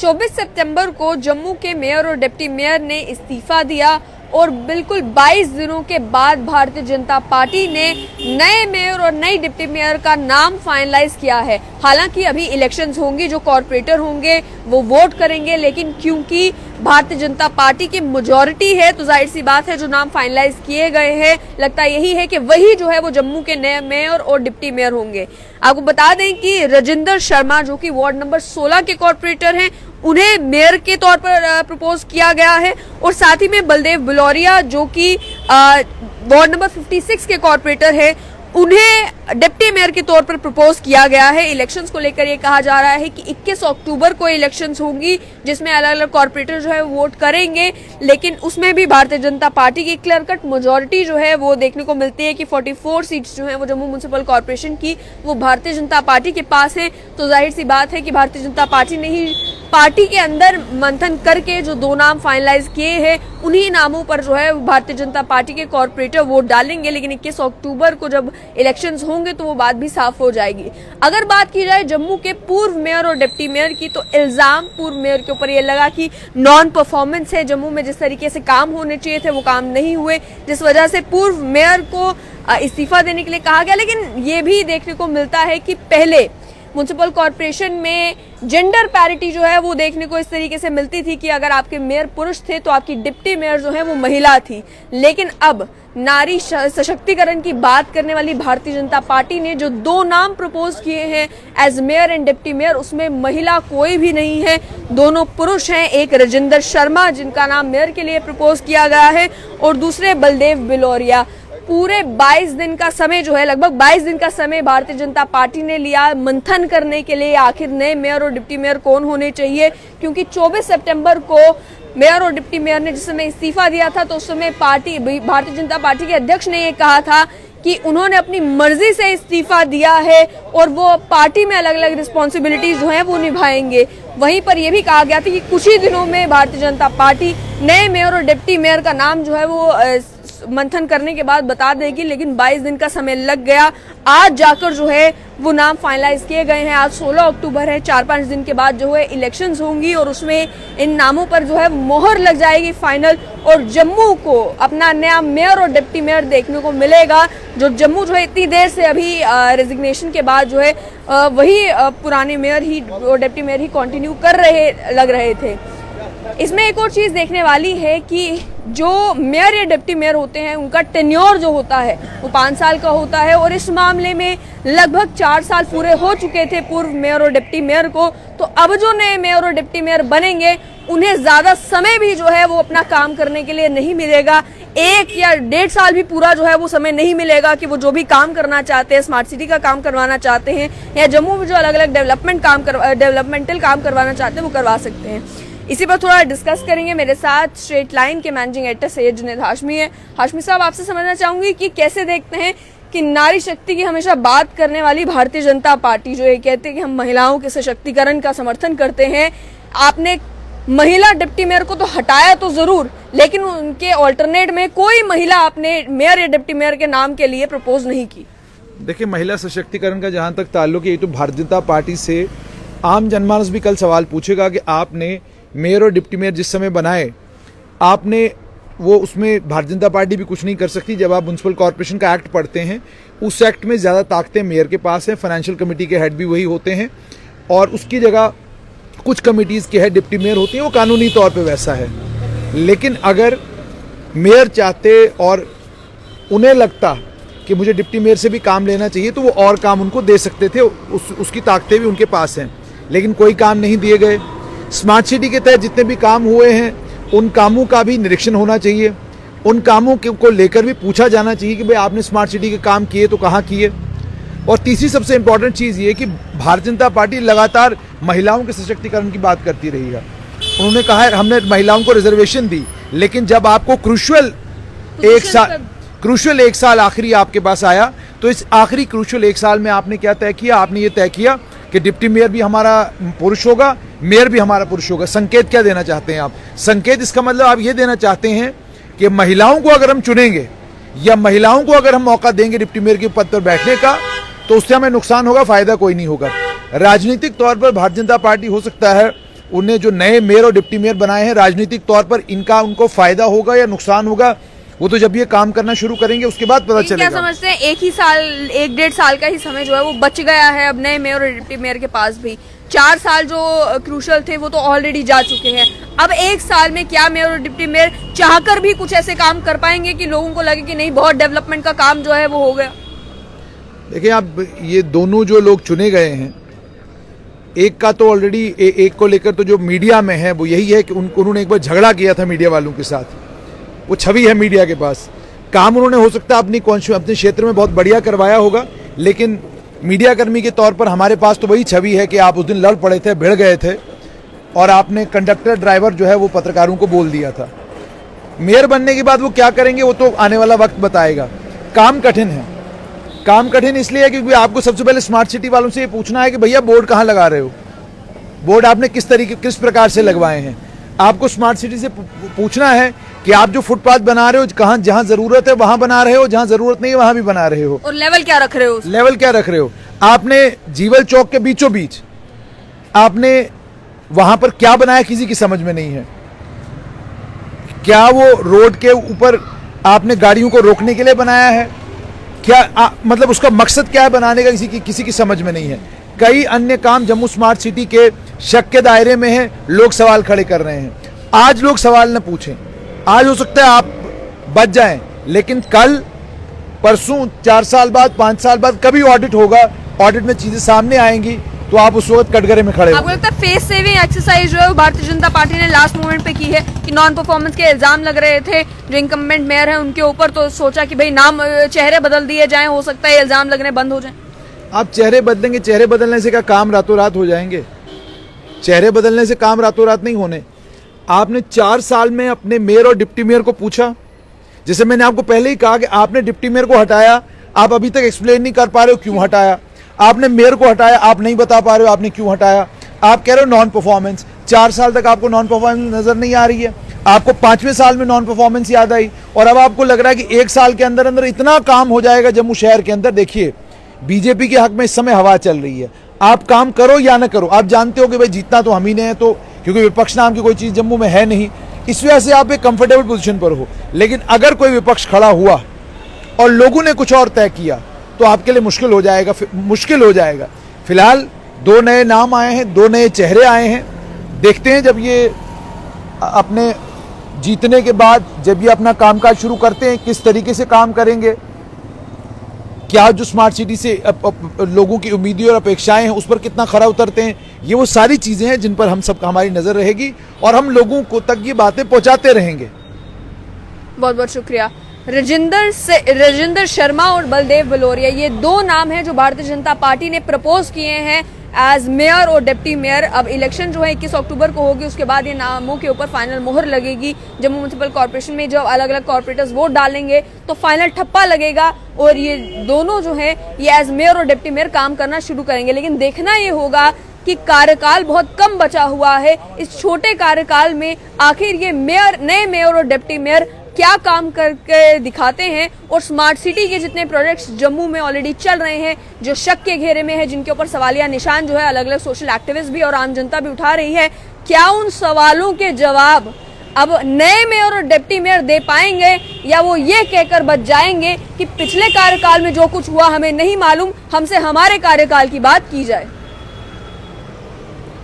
24 सितंबर को जम्मू के मेयर और डिप्टी मेयर ने इस्तीफा दिया और बिल्कुल 22 दिनों के बाद भारतीय जनता पार्टी ने नए मेयर और नई डिप्टी मेयर का नाम फाइनलाइज किया है। हालांकि अभी इलेक्शंस होंगी, जो कॉर्पोरेटर होंगे वो वोट करेंगे, लेकिन क्योंकि भारतीय जनता पार्टी की मेजॉरिटी है तो जाहिर सी बात है जो नाम फाइनलाइज किए गए हैं लगता यही है कि वही जो है वो जम्मू के नए मेयर और डिप्टी मेयर होंगे। आपको बता दें कि राजेंद्र शर्मा जो कि वार्ड नंबर 16 के कॉर्पोरेटर हैं, उन्हें मेयर के तौर पर प्रपोज किया गया है और साथ ही में बलदेव बिलोरिया जो कि वार्ड नंबर 56 के कॉर्पोरेटर है, उन्हें डिप्टी मेयर के तौर पर प्रपोज किया गया है। इलेक्शंस को लेकर ये कहा जा रहा है कि 21 अक्टूबर को इलेक्शंस होंगी जिसमें अलग अलग कॉर्पोरेटर जो है वोट करेंगे, लेकिन उसमें भी भारतीय जनता पार्टी की क्लियर कट मेजॉरिटी जो है वो देखने को मिलती है कि 44 सीट्स जो है वो जम्मू म्युनिसिपल कॉर्पोरेशन की वो भारतीय जनता पार्टी के पास है। तो जाहिर सी बात है कि भारतीय जनता पार्टी ने ही पार्टी के अंदर मंथन करके जो दो नाम फाइनलाइज किए हैं उन्हीं नामों पर जो है भारतीय जनता पार्टी के कॉर्पोरेटर वोट डालेंगे, लेकिन 21 अक्टूबर को जब इलेक्शंस होंगे तो वो बात भी साफ हो जाएगी। अगर बात की जाए जम्मू के पूर्व मेयर और डिप्टी मेयर की, तो इल्जाम पूर्व मेयर के ऊपर ये लगा कि नॉन परफॉर्मेंस है, जम्मू में जिस तरीके से काम होने चाहिए थे वो काम नहीं हुए, जिस वजह से पूर्व मेयर को इस्तीफा देने के लिए कहा गया। लेकिन ये भी देखने को मिलता है कि पहले म्युनिसिपल कॉर्पोरेशन में जेंडर पैरिटी जो है वो देखने को इस तरीके से मिलती थी कि अगर आपके मेयर पुरुष थे तो आपकी डिप्टी मेयर जो है वो महिला थी, लेकिन अब नारी सशक्तिकरण की बात करने वाली भारतीय जनता पार्टी ने जो दो नाम प्रपोज किए हैं as mayor and deputy mayor, उसमें महिला कोई भी नहीं है, दोनों पुरुष हैं। एक राजेंद्र शर्मा जिनका नाम मेयर के लिए प्रपोज किया गया है और दूसरे बलदेव बिलोरिया। पूरे 22 दिन का समय जो है, लगभग 22 दिन का समय भारतीय जनता पार्टी ने लिया मंथन करने के लिए आखिर नए मेयर और डिप्टी मेयर कौन होने चाहिए, क्योंकि 24 सितंबर को मेयर और डिप्टी मेयर ने जिस समय इस्तीफा दिया था तो उस समय भारतीय जनता पार्टी के अध्यक्ष ने ये कहा था कि उन्होंने अपनी मर्जी से इस्तीफा दिया है और वो पार्टी में अलग अलग रिस्पॉन्सिबिलिटीज जो है वो निभाएंगे। वहीं पर यह भी कहा गया था कि कुछ ही दिनों में भारतीय जनता पार्टी नए मेयर और डिप्टी मेयर का नाम जो है वो मंथन करने के बाद बता देगी, लेकिन 22 दिन का समय लग गया। आज जाकर जो है वो नाम फाइनलाइज किए गए हैं। आज 16 अक्टूबर है, 4-5 दिन के बाद जो है इलेक्शंस होंगी और उसमें इन नामों पर जो है मोहर लग जाएगी फाइनल, और जम्मू को अपना नया मेयर और डिप्टी मेयर देखने को मिलेगा। जो जम्मू जो है इतनी देर से अभी रेजिग्नेशन के बाद जो है वही पुराने मेयर ही और डिप्टी मेयर ही कंटिन्यू लग रहे थे। इसमें एक और चीज देखने वाली है कि जो मेयर या डिप्टी मेयर होते हैं उनका टेन्योर जो होता है वो 5 साल का होता है, और इस मामले में लगभग 4 साल पूरे हो चुके थे पूर्व मेयर और डिप्टी मेयर को। तो अब जो नए मेयर और डिप्टी मेयर बनेंगे उन्हें ज्यादा समय भी जो है वो अपना काम करने के लिए नहीं मिलेगा। 1 या 1.5 साल भी पूरा जो है वो समय नहीं मिलेगा कि वो जो भी काम करना चाहते हैं, स्मार्ट सिटी का काम करवाना चाहते हैं या जम्मू में जो अलग अलग डेवलपमेंटल काम करवाना चाहते हैं वो करवा सकते हैं। इसी पर थोड़ा डिस्कस करेंगे। मेरे साथ स्ट्रेट लाइन के मैनेजिंग एडिटर सैयद जुनैद हाशमी है। हाशमी साहब, आपसे समझना चाहूंगी कि कैसे देखते हैं कि नारी शक्ति की हमेशा बात करने वाली भारतीय जनता पार्टी जो ये कहते हैं कि हम महिलाओं के सशक्तिकरण का समर्थन करते हैं, आपने महिला डिप्टी मेयर को तो हटाया तो जरूर, लेकिन उनके ऑल्टरनेट में कोई महिला आपने मेयर या डिप्टी मेयर के नाम के लिए प्रपोज नहीं की। देखिए, महिला सशक्तिकरण का जहां तक ताल्लुक है, ये तो भारतीय जनता पार्टी से आम जनमानस भी कल सवाल पूछेगा कि आपने मेयर और डिप्टी मेयर जिस समय बनाए, आपने वो उसमें भारतीय जनता पार्टी भी कुछ नहीं कर सकती। जब आप म्युनिसिपल कॉर्पोरेशन का एक्ट पढ़ते हैं, उस एक्ट में ज़्यादा ताकतें मेयर के पास हैं, फाइनेंशियल कमेटी के हेड भी वही होते हैं, और उसकी जगह कुछ कमिटीज़ के हेड डिप्टी मेयर होती हैं, वो कानूनी तौर पे वैसा है। लेकिन अगर मेयर चाहते और उन्हें लगता कि मुझे डिप्टी मेयर से भी काम लेना चाहिए तो वो और काम उनको दे सकते थे, उसकी ताकतें भी उनके पास हैं, लेकिन कोई काम नहीं दिए गए। स्मार्ट सिटी के तहत जितने भी काम हुए हैं उन कामों का भी निरीक्षण होना चाहिए, उन कामों को लेकर भी पूछा जाना चाहिए कि भाई आपने स्मार्ट सिटी के काम किए तो कहाँ किए। और तीसरी सबसे इम्पोर्टेंट चीज़ ये कि भारतीय जनता पार्टी लगातार महिलाओं के सशक्तिकरण की बात करती रही है। उन्होंने कहा है हमने महिलाओं को रिजर्वेशन दी, लेकिन जब आपको क्रूशियल एक साल आखिरी आपके पास आया तो इस आखिरी क्रूशियल 1 साल में आपने क्या तय किया? आपने ये तय किया कि डिप्टी मेयर भी हमारा पुरुष होगा, मेयर भी हमारा पुरुष होगा। संकेत क्या देना चाहते हैं आप? संकेत इसका मतलब आप ये देना चाहते हैं कि महिलाओं को अगर हम चुनेंगे या महिलाओं को अगर हम मौका देंगे डिप्टी मेयर के पद पर बैठने का तो उससे हमें नुकसान होगा, फायदा कोई नहीं होगा। राजनीतिक तौर पर भारतीय जनता पार्टी हो सकता है उन्हें जो नए मेयर और डिप्टी मेयर बनाए हैं राजनीतिक तौर पर इनका उनको फायदा होगा या नुकसान होगा, वो तो जब ये काम करना शुरू करेंगे उसके बाद पता चलेगा। क्या समझते हैं, एक डेढ़ साल का ही समय जो है वो बच गया है अब नए मेयर और डिप्टी मेयर के पास भी। 4 साल जो क्रूशल थे वो तो ऑलरेडी जा चुके हैं। अब 1 साल में क्या मेयर और डिप्टी मेयर चाहकर भी कुछ ऐसे काम कर पाएंगे कि लोगों को लगे कि नहीं बहुत डेवलपमेंट का काम जो है वो हो गया? देखिए आप, ये दोनों जो लोग चुने गए हैं, एक का तो ऑलरेडी एक को लेकर तो जो मीडिया में है वो यही है कि उन्होंने एक बार झगड़ा किया था मीडिया वालों के साथ, वो छवि है मीडिया के पास। काम उन्होंने हो सकता है अपने क्षेत्र में बहुत बढ़िया करवाया होगा, लेकिन मीडिया कर्मी के तौर पर हमारे पास तो वही छवि है कि आप उस दिन लड़ पड़े थे, भिड़ गए थे और आपने कंडक्टर ड्राइवर जो है वो पत्रकारों को बोल दिया था। मेयर बनने के बाद वो क्या करेंगे वो तो आने वाला वक्त बताएगा। काम कठिन है, काम कठिन इसलिए है क्योंकि आपको सबसे पहले स्मार्ट सिटी वालों से ये पूछना है कि भैया बोर्ड कहाँ लगा रहे हो, बोर्ड आपने किस प्रकार से लगवाए हैं। आपको स्मार्ट सिटी से पूछना है कि आप जो फुटपाथ बना रहे हो कहाँ, जहाँ जरूरत है वहां बना रहे हो, जहाँ जरूरत नहीं है वहां भी बना रहे हो, और लेवल क्या रख रहे हो, लेवल क्या रख रहे हो। आपने जीवल चौक के बीचों बीच आपने वहां पर क्या बनाया किसी की समझ में नहीं है। क्या वो रोड के ऊपर आपने गाड़ियों को रोकने के लिए बनाया है, क्या मतलब उसका मकसद क्या है बनाने का, किसी की समझ में नहीं है। कई अन्य काम जम्मू स्मार्ट सिटी के शक के दायरे में है, लोग सवाल खड़े कर रहे हैं। आज लोग सवाल न पूछें, आज हो सकता है आप बच जाएं, लेकिन कल परसों 4 साल बाद 5 साल बाद कभी ऑडिट होगा, ऑडिट में चीजें सामने आएंगी तो आप उस वक्त कटघरे में खड़े हो। आपको लगता है फेस सेविंग एक्सरसाइज जो है वो भारतीय जनता पार्टी ने लास्ट मोमेंट पे की है कि नॉन परफॉर्मेंस के इल्जाम लग रहे थे जो इनकम्बेंट मेयर है उनके ऊपर, तो सोचा कि भाई नाम चेहरे बदल दिए जाएं, हो सकता है इल्जाम लगने बंद हो जाएं? आप चेहरे बदलेंगे, चेहरे बदलने से क्या काम रातों रात हो जाएंगे? चेहरे बदलने से काम रातों रात नहीं होने। आपने 4 साल में अपने मेयर और डिप्टी मेयर को पूछा, जैसे मैंने आपको पहले ही कहा कि आपने डिप्टी मेयर को हटाया, आप अभी तक एक्सप्लेन नहीं कर पा रहे हो क्यों हटाया। आपने मेयर को हटाया, आप नहीं बता पा रहे हो आपने क्यों हटाया। आप कह रहे हो नॉन परफॉर्मेंस, 4 साल तक आपको नॉन परफॉर्मेंस नजर नहीं आ रही है, आपको 5वें साल में नॉन परफॉर्मेंस याद आई और अब आपको लग रहा है कि 1 साल के अंदर अंदर इतना काम हो जाएगा जम्मू शहर के अंदर। देखिए बीजेपी के हक में इस समय हवा चल रही है, आप काम करो या ना करो, आप जानते हो कि भाई जीतना तो हम ही ने है, तो क्योंकि विपक्ष नाम की कोई चीज जम्मू में है नहीं, इस वजह से आप एक कंफर्टेबल पोजीशन पर हो। लेकिन अगर कोई विपक्ष खड़ा हुआ और लोगों ने कुछ और तय किया तो आपके लिए मुश्किल हो जाएगा। फिलहाल 2 नए नाम आए हैं, 2 नए चेहरे आए हैं, देखते हैं जब ये अपने जीतने के बाद जब ये अपना कामकाज शुरू करते हैं किस तरीके से काम करेंगे, क्या जो स्मार्ट सिटी से लोगों की उम्मीदें और अपेक्षाएं हैं उस पर कितना खरा उतरते हैं। ये वो सारी चीजें हैं जिन पर हमारी नजर रहेगी और हम लोगों को तक ये बातें पहुंचाते रहेंगे। बहुत बहुत शुक्रिया। राजेंद्र शर्मा और बलदेव बलोरिया, ये 2 नाम हैं जो भारतीय जनता पार्टी ने प्रपोज किए हैं एज मेयर और डिप्टी मेयर। अब इलेक्शन जो है 21 अक्टूबर को होगी, उसके बाद ये नामों के ऊपर फाइनल मोहर लगेगी। जम्मू म्युनिसिपल कॉर्पोरेशन में जब अलग अलग कॉर्पोरेटर्स वोट डालेंगे तो फाइनल ठप्पा लगेगा और ये दोनों जो है ये एज मेयर और डिप्टी मेयर काम करना शुरू करेंगे। लेकिन देखना ये होगा कि कार्यकाल बहुत कम बचा हुआ है, इस छोटे कार्यकाल में आखिर ये नए मेयर और डिप्टी मेयर क्या काम करके दिखाते हैं और स्मार्ट सिटी के जितने प्रोजेक्ट्स जम्मू में ऑलरेडी चल रहे हैं जो शक के घेरे में है, जिनके ऊपर सवालिया निशान जो है अलग अलग सोशल एक्टिविस्ट भी और आम जनता भी उठा रही है, क्या उन सवालों के जवाब अब नए मेयर और डिप्टी मेयर दे पाएंगे या वो ये कहकर बच जाएंगे कि पिछले कार्यकाल में जो कुछ हुआ हमें नहीं मालूम, हमसे हमारे कार्यकाल की बात की जाए।